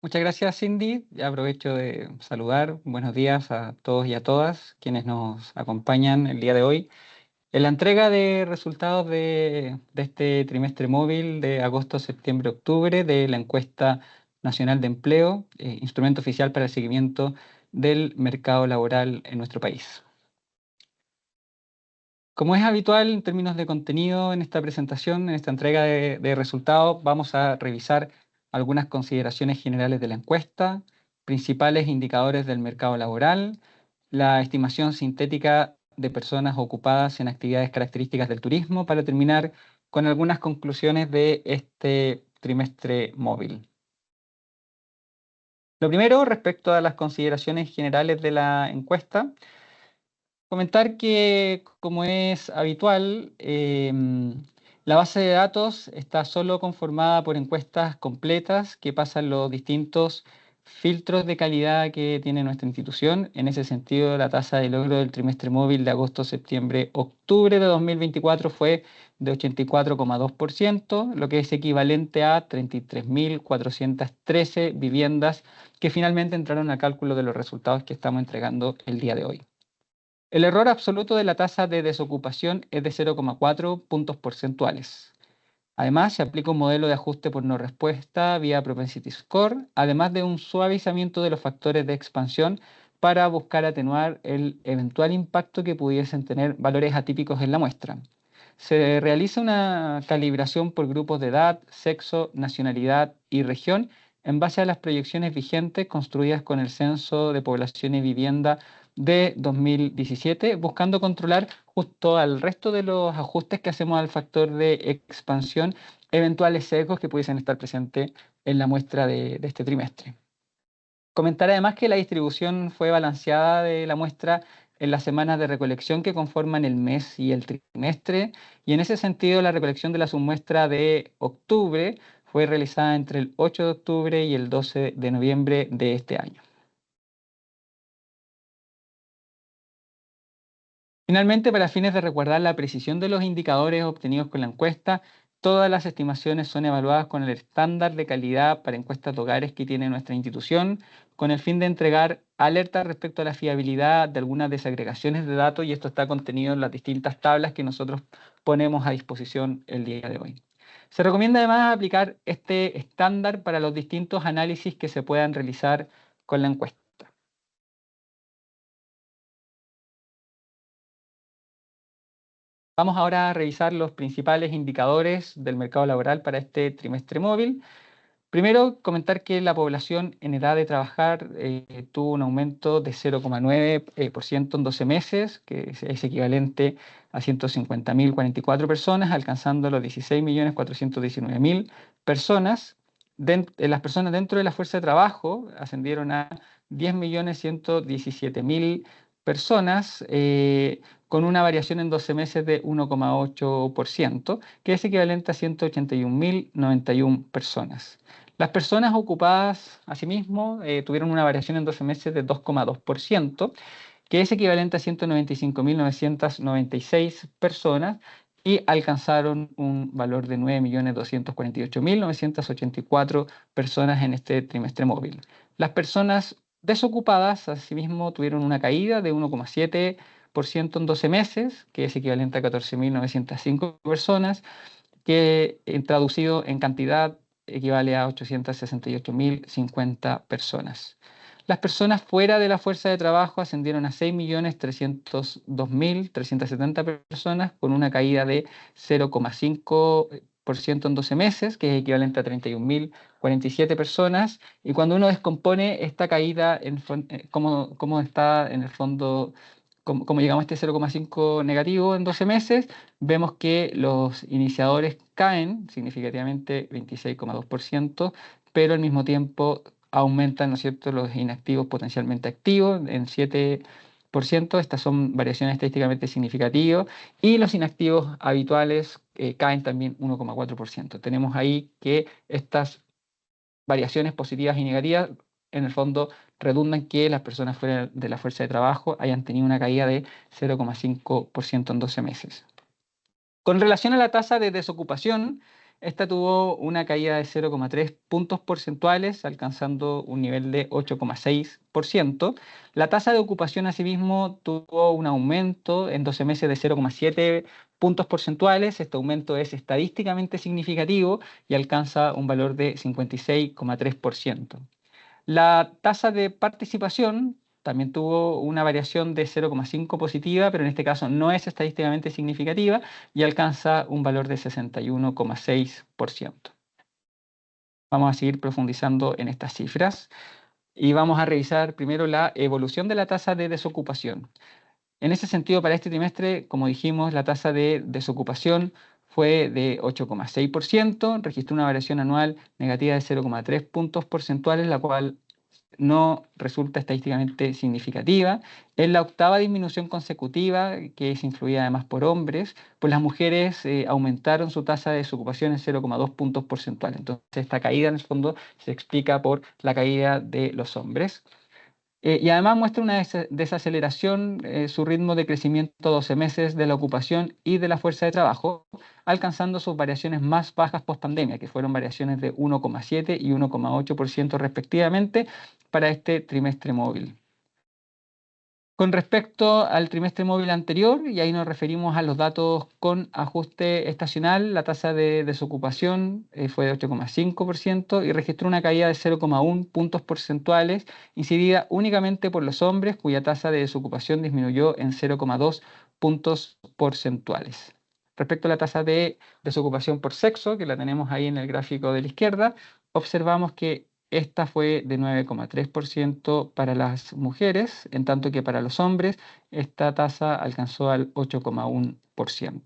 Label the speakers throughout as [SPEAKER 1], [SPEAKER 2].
[SPEAKER 1] Muchas gracias, Cindy. Ya aprovecho de saludar. Buenos días a todos y a todas quienes nos acompañan el día de hoy en la entrega de resultados de este trimestre móvil de agosto, septiembre, octubre de la encuesta nacional de empleo, instrumento oficial para el seguimiento del mercado laboral en nuestro país. Como es habitual en términos de contenido en esta presentación, en esta entrega de resultados, vamos a revisar algunas consideraciones generales de la encuesta, principales indicadores del mercado laboral, la estimación sintética de personas ocupadas en actividades características del turismo, para terminar con algunas conclusiones de este trimestre móvil. Lo primero, respecto a las consideraciones generales de la encuesta, comentar que, como es habitual, la base de datos está solo conformada por encuestas completas que pasan los distintos filtros de calidad que tiene nuestra institución. En ese sentido, la tasa de logro del trimestre móvil de agosto, septiembre, octubre de 2024 fue de 84,2%, lo que es equivalente a 33.413 viviendas que finalmente entraron al cálculo de los resultados que estamos entregando el día de hoy. El error absoluto de la tasa de desocupación es de 0,4 puntos porcentuales. Además, se aplica un modelo de ajuste por no respuesta vía Propensity Score, además de un suavizamiento de los factores de expansión para buscar atenuar el eventual impacto que pudiesen tener valores atípicos en la muestra. Se realiza una calibración por grupos de edad, sexo, nacionalidad y región en base a las proyecciones vigentes construidas con el Censo de Población y Vivienda de 2017, buscando controlar justo al resto de los ajustes que hacemos al factor de expansión, eventuales sesgos que pudiesen estar presentes en la muestra de este trimestre. Comentar además que la distribución fue balanceada de la muestra en las semanas de recolección que conforman el mes y el trimestre, y en ese sentido la recolección de la submuestra de octubre fue realizada entre el 8 de octubre y el 12 de noviembre de este año. Finalmente, para fines de resguardar la precisión de los indicadores obtenidos con la encuesta, todas las estimaciones son evaluadas con el estándar de calidad para encuestas de hogares que tiene nuestra institución, con el fin de entregar alertas respecto a la fiabilidad de algunas desagregaciones de datos, y esto está contenido en las distintas tablas que nosotros ponemos a disposición el día de hoy. Se recomienda además aplicar este estándar para los distintos análisis que se puedan realizar con la encuesta. Vamos ahora a revisar los principales indicadores del mercado laboral para este trimestre móvil. Primero, comentar que la población en edad de trabajar tuvo un aumento de 0,9% en 12 meses, que es equivalente a 150.044 personas, alcanzando los 16.419.000 personas. Las personas dentro de la fuerza de trabajo ascendieron a 10.117.000 personas, con una variación en 12 meses de 1,8%, que es equivalente a 181.091 personas. Las personas ocupadas, asimismo, tuvieron una variación en 12 meses de 2,2%, que es equivalente a 195.996 personas, y alcanzaron un valor de 9.248.984 personas en este trimestre móvil. Las personas desocupadas, asimismo, tuvieron una caída de 1,7% en 12 meses, que es equivalente a 14.905 personas, que traducido en cantidad equivale a 868.050 personas. Las personas fuera de la fuerza de trabajo ascendieron a 6.302.370 personas, con una caída de 0,5% en 12 meses, que es equivalente a 31.047 personas. Y cuando uno descompone esta caída, cómo está en el fondo, cómo llegamos a este 0,5 negativo en 12 meses, vemos que los iniciadores caen significativamente 26,2%, pero al mismo tiempo aumentan, ¿no es cierto?, los inactivos potencialmente activos en 7%. Estas son variaciones estadísticamente significativas, y los inactivos habituales caen también 1,4%. Tenemos ahí que estas variaciones positivas y negativas en el fondo redundan que las personas fuera de la fuerza de trabajo hayan tenido una caída de 0,5% en 12 meses. Con relación a la tasa de desocupación, esta tuvo una caída de 0,3 puntos porcentuales, alcanzando un nivel de 8,6%. La tasa de ocupación, asimismo, tuvo un aumento en 12 meses de 0,7 puntos porcentuales. Este aumento es estadísticamente significativo y alcanza un valor de 56,3%. La tasa de participación también tuvo una variación de 0,5 positiva, pero en este caso no es estadísticamente significativa y alcanza un valor de 61,6%. Vamos a seguir profundizando en estas cifras y vamos a revisar primero la evolución de la tasa de desocupación. En ese sentido, para este trimestre, como dijimos, la tasa de desocupación fue de 8,6%, registró una variación anual negativa de 0,3 puntos porcentuales, la cual no resulta estadísticamente significativa. Es la octava disminución consecutiva, que es influida además por hombres, pues las mujeres aumentaron su tasa de desocupación en 0,2 puntos porcentuales. Entonces, esta caída en el fondo se explica por la caída de los hombres. Y además muestra una desaceleración, su ritmo de crecimiento a 12 meses de la ocupación y de la fuerza de trabajo, alcanzando sus variaciones más bajas post pandemia, que fueron variaciones de 1,7 y 1,8% respectivamente para este trimestre móvil. Con respecto al trimestre móvil anterior, y ahí nos referimos a los datos con ajuste estacional, la tasa de desocupación fue de 8,5% y registró una caída de 0,1 puntos porcentuales, incidida únicamente por los hombres, cuya tasa de desocupación disminuyó en 0,2 puntos porcentuales. Respecto a la tasa de desocupación por sexo, que la tenemos ahí en el gráfico de la izquierda, observamos que esta fue de 9,3% para las mujeres, en tanto que para los hombres esta tasa alcanzó al 8,1%.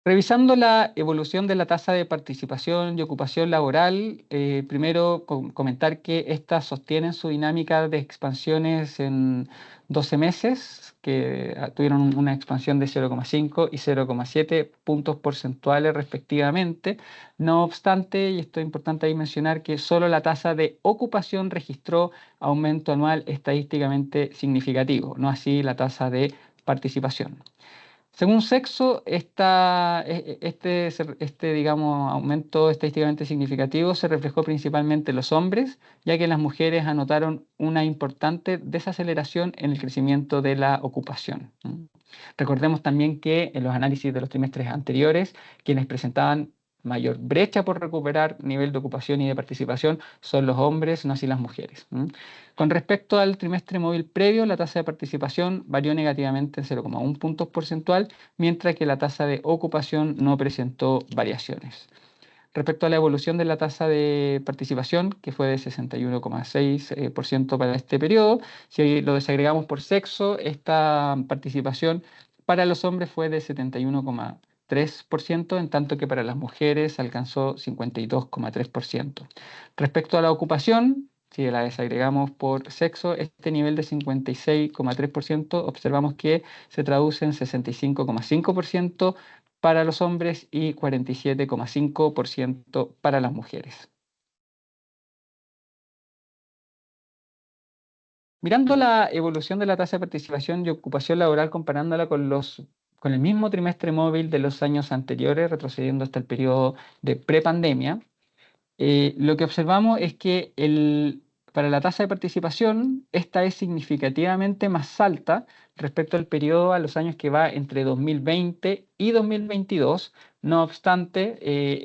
[SPEAKER 1] Revisando la evolución de la tasa de participación y ocupación laboral, primero comentar que estas sostienen su dinámica de expansiones en 12 meses, que tuvieron una expansión de 0,5 y 0,7 puntos porcentuales respectivamente. No obstante, y esto es importante ahí mencionar, que solo la tasa de ocupación registró aumento anual estadísticamente significativo, no así la tasa de participación. Según sexo, digamos, aumento estadísticamente significativo se reflejó principalmente en los hombres, ya que las mujeres anotaron una importante desaceleración en el crecimiento de la ocupación. Recordemos también que en los análisis de los trimestres anteriores, quienes presentaban mayor brecha por recuperar nivel de ocupación y de participación son los hombres, no así las mujeres. Con respecto al trimestre móvil previo, la tasa de participación varió negativamente en 0,1 puntos porcentual, mientras que la tasa de ocupación no presentó variaciones. Respecto a la evolución de la tasa de participación, que fue de 61,6% para este periodo, si lo desagregamos por sexo, esta participación para los hombres fue de 71,3%, en tanto que para las mujeres alcanzó 52,3%. Respecto a la ocupación, si la desagregamos por sexo, este nivel de 56,3% observamos que se traduce en 65,5% para los hombres y 47,5% para las mujeres. Mirando la evolución de la tasa de participación y ocupación laboral comparándola con el mismo trimestre móvil de los años anteriores, retrocediendo hasta el periodo de prepandemia, lo que observamos es que para la tasa de participación, esta es significativamente más alta respecto al periodo a los años que va entre 2020 y 2022. No obstante,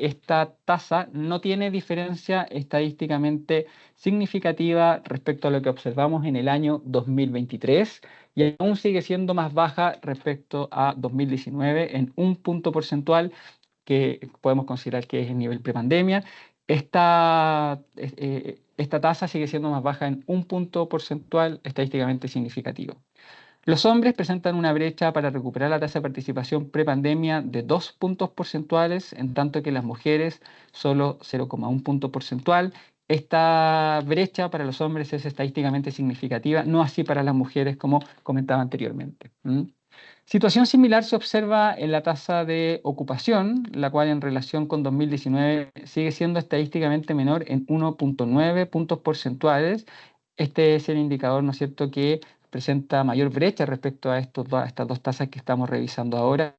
[SPEAKER 1] esta tasa no tiene diferencia estadísticamente significativa respecto a lo que observamos en el año 2023 y aún sigue siendo más baja respecto a 2019 en un punto porcentual que podemos considerar que es el nivel prepandemia. Esta tasa sigue siendo más baja en un punto porcentual estadísticamente significativo. Los hombres presentan una brecha para recuperar la tasa de participación prepandemia de 2 puntos porcentuales, en tanto que las mujeres solo 0,1 punto porcentual. Esta brecha para los hombres es estadísticamente significativa, no así para las mujeres como comentaba anteriormente. Situación similar se observa en la tasa de ocupación, la cual en relación con 2019 sigue siendo estadísticamente menor en 1,9 puntos porcentuales. Este es el indicador, ¿no es cierto?, que presenta mayor brecha respecto a estas dos tasas que estamos revisando ahora,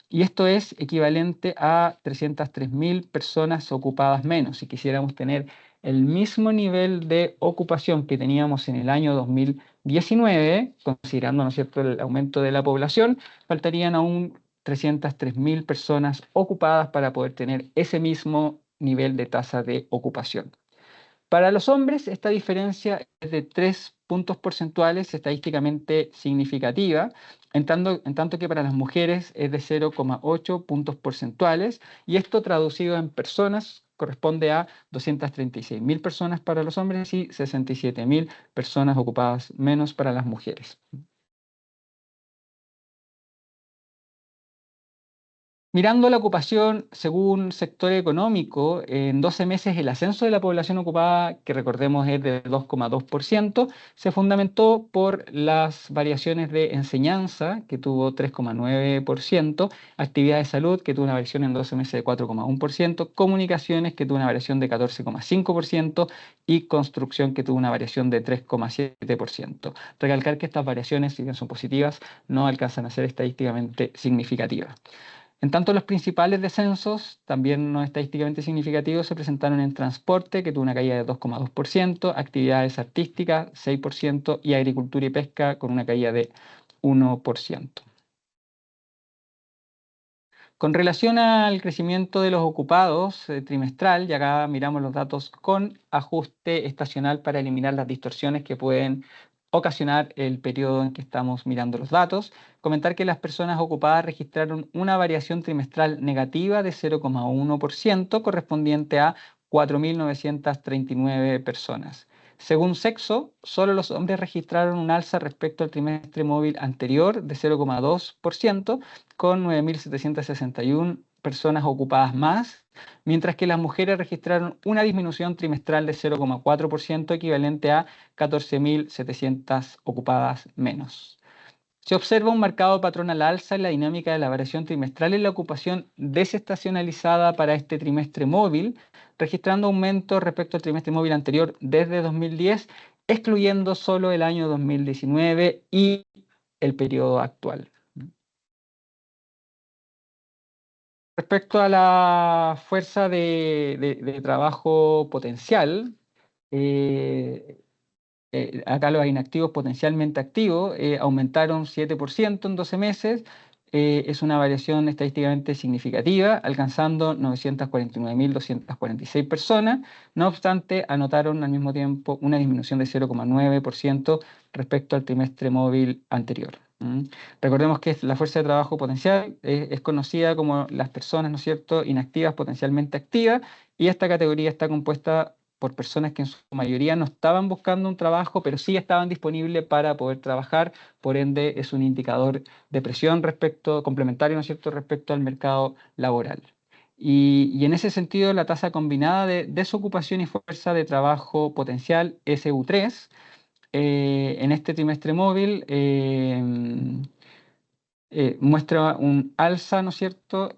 [SPEAKER 1] y esto es equivalente a 303.000 personas ocupadas menos. Si quisiéramos tener el mismo nivel de ocupación que teníamos en el año 2019, considerando, ¿no es cierto?, el aumento de la población, faltarían aún 303.000 personas ocupadas para poder tener ese mismo nivel de tasa de ocupación. Para los hombres, esta diferencia es de 3 puntos porcentuales estadísticamente significativa, en tanto que para las mujeres es de 0,8 puntos porcentuales, y esto traducido en personas corresponde a 236.000 personas para los hombres y 67.000 personas ocupadas menos para las mujeres. Mirando la ocupación según sector económico, en 12 meses el ascenso de la población ocupada, que recordemos es de 2,2%, se fundamentó por las variaciones de enseñanza, que tuvo 3,9%, actividad de salud, que tuvo una variación en 12 meses de 4,1%, comunicaciones, que tuvo una variación de 14,5%, y construcción, que tuvo una variación de 3,7%. Recalcar que estas variaciones, si bien son positivas, no alcanzan a ser estadísticamente significativas. En tanto, los principales descensos, también no estadísticamente significativos, se presentaron en transporte, que tuvo una caída de 2,2%, actividades artísticas, 6%, y agricultura y pesca, con una caída de 1%. Con relación al crecimiento de los ocupados trimestral, y acá miramos los datos con ajuste estacional para eliminar las distorsiones que pueden ocasionar el periodo en que estamos mirando los datos, comentar que las personas ocupadas registraron una variación trimestral negativa de 0,1% correspondiente a 4.939 personas. Según sexo, solo los hombres registraron un alza respecto al trimestre móvil anterior de 0,2%, con 9.761 personas ocupadas más, mientras que las mujeres registraron una disminución trimestral de 0,4%, equivalente a 14.700 ocupadas menos. Se observa un marcado patrón al alza en la dinámica de la variación trimestral en la ocupación desestacionalizada para este trimestre móvil, registrando aumento respecto al trimestre móvil anterior desde 2010, excluyendo solo el año 2019 y el periodo actual. Respecto a la fuerza de trabajo potencial, eh, acá los inactivos potencialmente activos aumentaron 7% en 12 meses. Es una variación estadísticamente significativa, alcanzando 949.246 personas. No obstante, anotaron al mismo tiempo una disminución de 0,9% respecto al trimestre móvil anterior. Recordemos que la fuerza de trabajo potencial es conocida como las personas, ¿no es cierto?, inactivas potencialmente activas, y esta categoría está compuesta por personas que en su mayoría no estaban buscando un trabajo, pero sí estaban disponibles para poder trabajar. Por ende, es un indicador de presión complementario, ¿no es cierto?, respecto al mercado laboral. Y en ese sentido, la tasa combinada de desocupación y fuerza de trabajo potencial, SU3, en este trimestre móvil, muestra un alza, ¿no es cierto?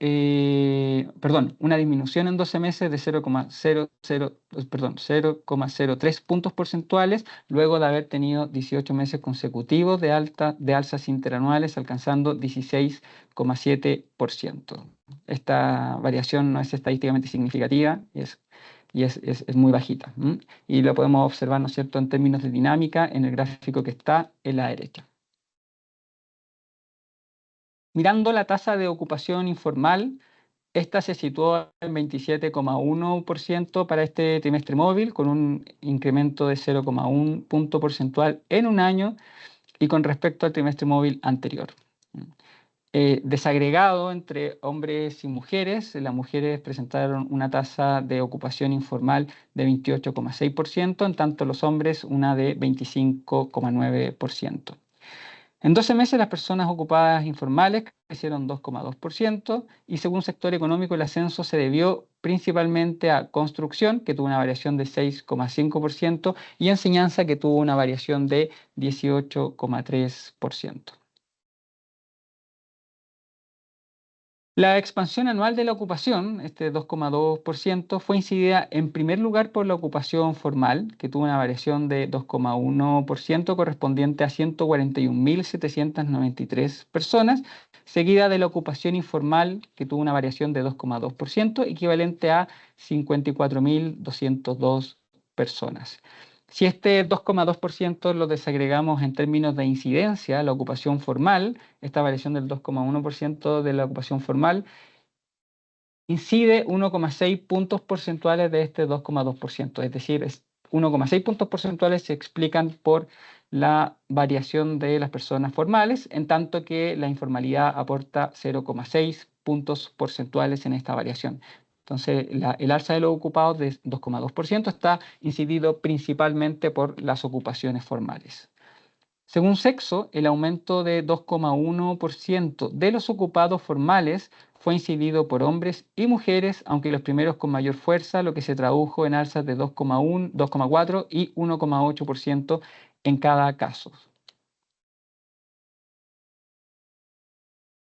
[SPEAKER 1] Perdón, una disminución en 12 meses de 0,03 puntos porcentuales, luego de haber tenido 18 meses consecutivos de alzas interanuales, alcanzando 16,7%. Esta variación no es estadísticamente significativa y es muy bajita. Y lo podemos observar, ¿no es cierto?, en términos de dinámica en el gráfico que está en la derecha. Mirando la tasa de ocupación informal, esta se situó en 27,1% para este trimestre móvil, con un incremento de 0,1 punto porcentual en un año y con respecto al trimestre móvil anterior. Desagregado entre hombres y mujeres, las mujeres presentaron una tasa de ocupación informal de 28,6%, en tanto los hombres una de 25,9%. En 12 meses las personas ocupadas informales crecieron 2,2%, y según sector económico el ascenso se debió principalmente a construcción, que tuvo una variación de 6,5%, y enseñanza, que tuvo una variación de 18,3%. La expansión anual de la ocupación, este 2,2%, fue incidida en primer lugar por la ocupación formal, que tuvo una variación de 2,1% correspondiente a 141.793 personas, seguida de la ocupación informal, que tuvo una variación de 2,2%, equivalente a 54.202 personas. Si este 2,2% lo desagregamos en términos de incidencia, la ocupación formal, esta variación del 2,1% de la ocupación formal, incide 1,6 puntos porcentuales de este 2,2%. Es decir, 1,6 puntos porcentuales se explican por la variación de las personas formales, en tanto que la informalidad aporta 0,6 puntos porcentuales en esta variación. Entonces, el alza de los ocupados de 2,2% está incidido principalmente por las ocupaciones formales. Según sexo, el aumento de 2,1% de los ocupados formales fue incidido por hombres y mujeres, aunque los primeros con mayor fuerza, lo que se tradujo en alzas de 2,1, 2,4 y 1,8% en cada caso.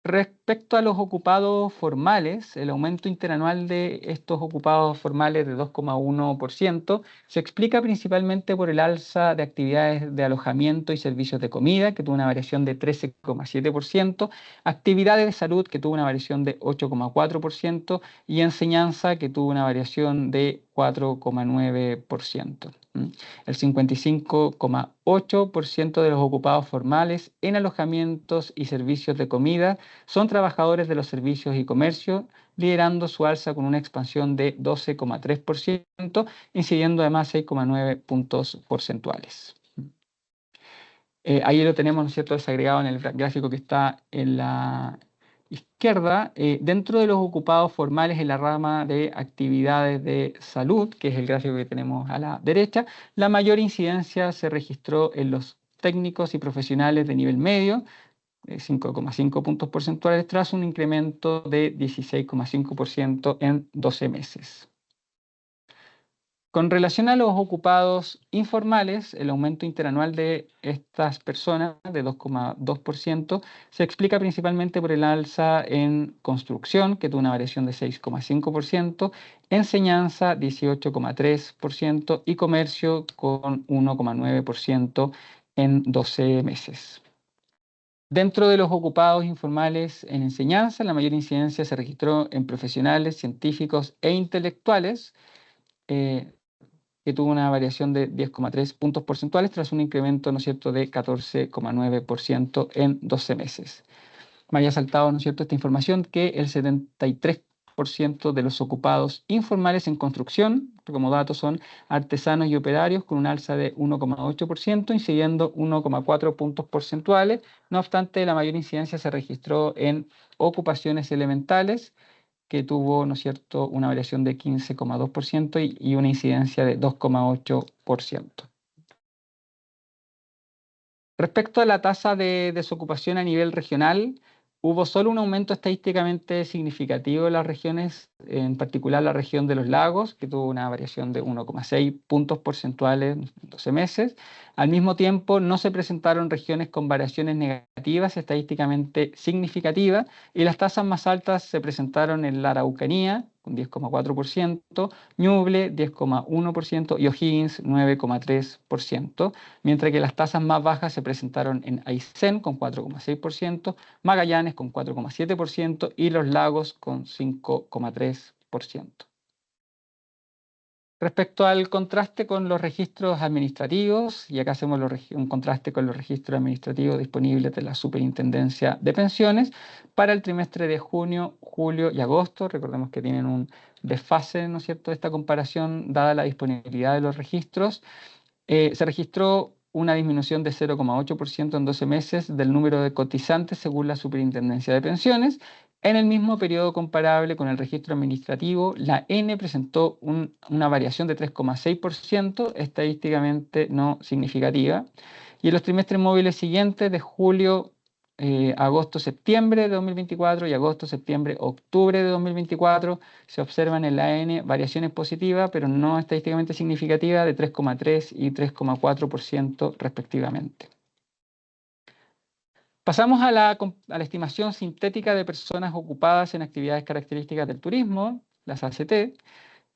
[SPEAKER 1] Respecto a los ocupados formales, el aumento interanual de estos ocupados formales de 2,1% se explica principalmente por el alza de actividades de alojamiento y servicios de comida, que tuvo una variación de 13,7%, actividades de salud, que tuvo una variación de 8,4%, y enseñanza, que tuvo una variación de 4,9%. El 55,8% de los ocupados formales en alojamientos y servicios de comida son trabajadores de los servicios y comercio, liderando su alza con una expansión de 12,3%, incidiendo además 6,9 puntos porcentuales. Ahí lo tenemos, ¿no es cierto?, desagregado en el gráfico que está en la izquierda. Dentro de los ocupados formales en la rama de actividades de salud, que es el gráfico que tenemos a la derecha, la mayor incidencia se registró en los técnicos y profesionales de nivel medio, 5,5 puntos porcentuales, tras un incremento de 16,5% en 12 meses. Con relación a los ocupados informales, el aumento interanual de estas personas de 2,2% se explica principalmente por el alza en construcción, que tuvo una variación de 6,5%, enseñanza 18,3% y comercio con 1,9% en 12 meses. Dentro de los ocupados informales en enseñanza, la mayor incidencia se registró en profesionales, científicos e intelectuales, que tuvo una variación de 10,3 puntos porcentuales tras un incremento, ¿no es cierto?, de 14,9% en 12 meses. Me había saltado, ¿no es cierto?, esta información, que el 73% de los ocupados informales en construcción, como datos, son artesanos y operarios, con un alza de 1,8%, incidiendo 1,4 puntos porcentuales. No obstante, la mayor incidencia se registró en ocupaciones elementales, que tuvo, ¿no es cierto?, una variación de 15,2% y una incidencia de 2,8%. Respecto a la tasa de desocupación a nivel regional, hubo solo un aumento estadísticamente significativo en las regiones, en particular la región de los lagos, que tuvo una variación de 1,6 puntos porcentuales en 12 meses. Al mismo tiempo, no se presentaron regiones con variaciones negativas estadísticamente significativas, y las tasas más altas se presentaron en la Araucanía, con 10,4%, Ñuble 10,1% y O'Higgins 9,3%, mientras que las tasas más bajas se presentaron en Aysén con 4,6%, Magallanes con 4,7% y Los Lagos con 5,3%. Respecto al contraste con los registros administrativos, y acá hacemos un contraste con los registros administrativos disponibles de la Superintendencia de Pensiones, para el trimestre de junio, julio y agosto, recordemos que tienen un desfase, ¿no es cierto?, de esta comparación, dada la disponibilidad de los registros. Se registró una disminución de 0,8% en 12 meses del número de cotizantes según la Superintendencia de Pensiones. En el mismo periodo comparable con el registro administrativo, la N presentó una variación de 3,6%, estadísticamente no significativa. Y en los trimestres móviles siguientes, de julio, agosto-septiembre de 2024 y agosto-septiembre-octubre de 2024, se observan en la N variaciones positivas, pero no estadísticamente significativas, de 3,3 y 3,4% respectivamente. Pasamos a la estimación sintética de personas ocupadas en actividades características del turismo, las ACT,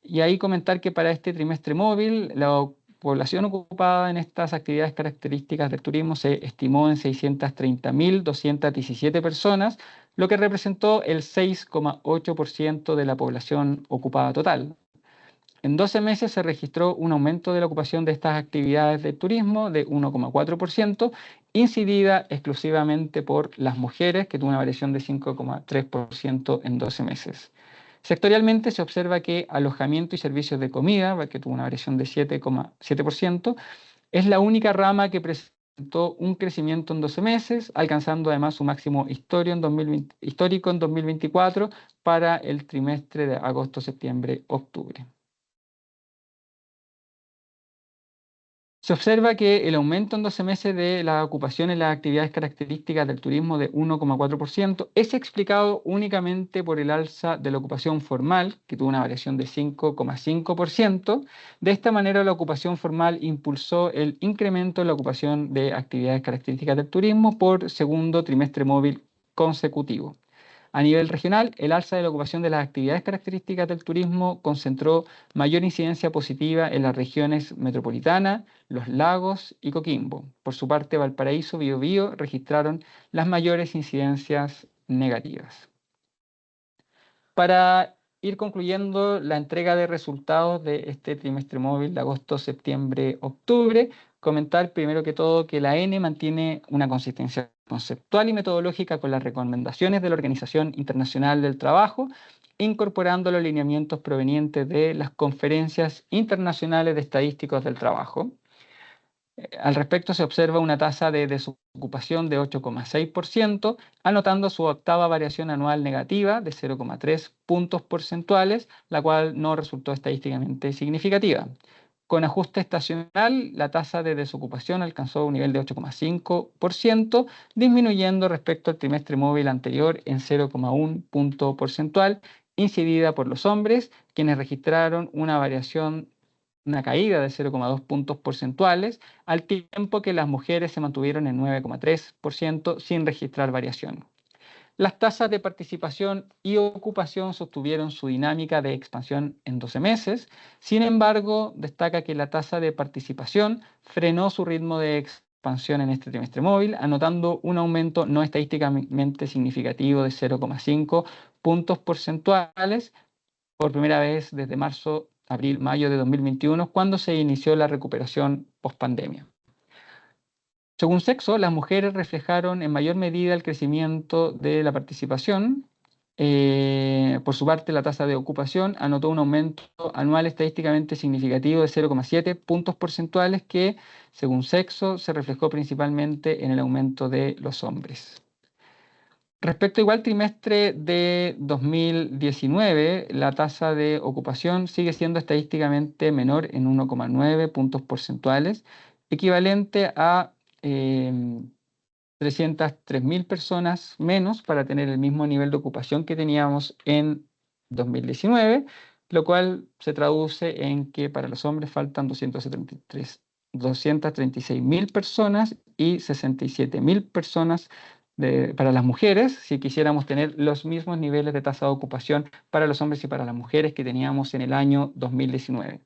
[SPEAKER 1] y ahí comentar que para este trimestre móvil la población ocupada en estas actividades características del turismo se estimó en 630.217 personas, lo que representó el 6,8% de la población ocupada total. En 12 meses se registró un aumento de la ocupación de estas actividades de turismo de 1,4%, incidida exclusivamente por las mujeres, que tuvo una variación de 5,3% en 12 meses. Sectorialmente se observa que alojamiento y servicios de comida, que tuvo una variación de 7,7%, es la única rama que presentó un crecimiento en 12 meses, alcanzando además su máximo histórico en 2024 para el trimestre de agosto, septiembre, octubre. Se observa que el aumento en 12 meses de la ocupación en las actividades características del turismo de 1,4% es explicado únicamente por el alza de la ocupación formal, que tuvo una variación de 5,5%. De esta manera, la ocupación formal impulsó el incremento en la ocupación de actividades características del turismo por segundo trimestre móvil consecutivo. A nivel regional, el alza de la ocupación de las actividades características del turismo concentró mayor incidencia positiva en las regiones metropolitana, Los Lagos y Coquimbo. Por su parte, Valparaíso y Biobío registraron las mayores incidencias negativas. Para ir concluyendo la entrega de resultados de este trimestre móvil de agosto, septiembre, octubre, comentar primero que todo que la N mantiene una consistencia conceptual y metodológica con las recomendaciones de la Organización Internacional del Trabajo, incorporando los lineamientos provenientes de las conferencias internacionales de estadísticos del trabajo. Al respecto, se observa una tasa de desocupación de 8,6%, anotando su octava variación anual negativa de 0,3 puntos porcentuales, la cual no resultó estadísticamente significativa. Con ajuste estacional, la tasa de desocupación alcanzó un nivel de 8,5%, disminuyendo respecto al trimestre móvil anterior en 0,1 punto porcentual, incidida por los hombres, quienes registraron una caída de 0,2 puntos porcentuales, al tiempo que las mujeres se mantuvieron en 9,3% sin registrar variación. Las tasas de participación y ocupación sostuvieron su dinámica de expansión en 12 meses. Sin embargo, destaca que la tasa de participación frenó su ritmo de expansión en este trimestre móvil, anotando un aumento no estadísticamente significativo de 0,5 puntos porcentuales por primera vez desde marzo, abril, mayo de 2021, cuando se inició la recuperación post-pandemia. Según sexo, las mujeres reflejaron en mayor medida el crecimiento de la participación. Por su parte, la tasa de ocupación anotó un aumento anual estadísticamente significativo de 0,7 puntos porcentuales que, según sexo, se reflejó principalmente en el aumento de los hombres. Respecto igual trimestre de 2019, la tasa de ocupación sigue siendo estadísticamente menor en 1,9 puntos porcentuales, equivalente a 303.000 personas menos para tener el mismo nivel de ocupación que teníamos en 2019, lo cual se traduce en que para los hombres faltan 236.000 personas y 67.000 personas para las mujeres, si quisiéramos tener los mismos niveles de tasa de ocupación para los hombres y para las mujeres que teníamos en el año 2019.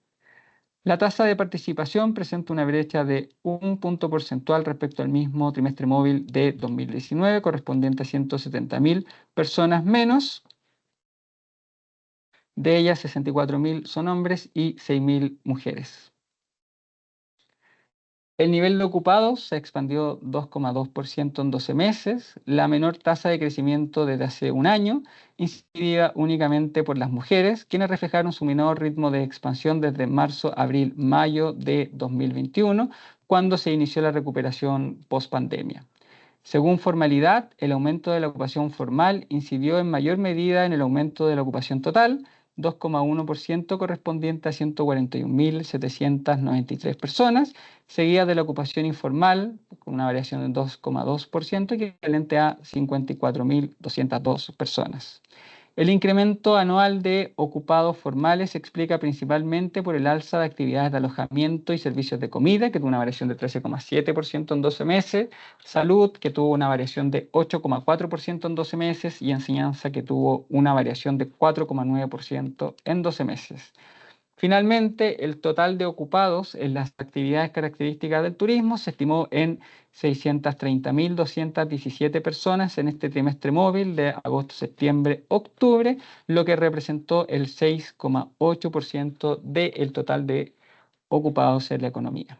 [SPEAKER 1] La tasa de participación presenta una brecha de 1 punto porcentual respecto al mismo trimestre móvil de 2019, correspondiente a 170.000 personas menos. De ellas, 64.000 son hombres y 6.000 mujeres. El nivel de ocupados se expandió 2,2% en 12 meses, la menor tasa de crecimiento desde hace un año, incidida únicamente por las mujeres, quienes reflejaron su menor ritmo de expansión desde marzo, abril, mayo de 2021, cuando se inició la recuperación post-pandemia. Según formalidad, el aumento de la ocupación formal incidió en mayor medida en el aumento de la ocupación total, 2,1% correspondiente a 141.793 personas, seguida de la ocupación informal, con una variación de 2,2%, equivalente a 54.202 personas. El incremento anual de ocupados formales se explica principalmente por el alza de actividades de alojamiento y servicios de comida, que tuvo una variación de 13,7% en 12 meses, salud, que tuvo una variación de 8,4% en 12 meses, y enseñanza, que tuvo una variación de 4,9% en 12 meses. Finalmente, el total de ocupados en las actividades características del turismo se estimó en 630.217 personas en este trimestre móvil de agosto, septiembre, octubre, lo que representó el 6,8% del total de ocupados en la economía.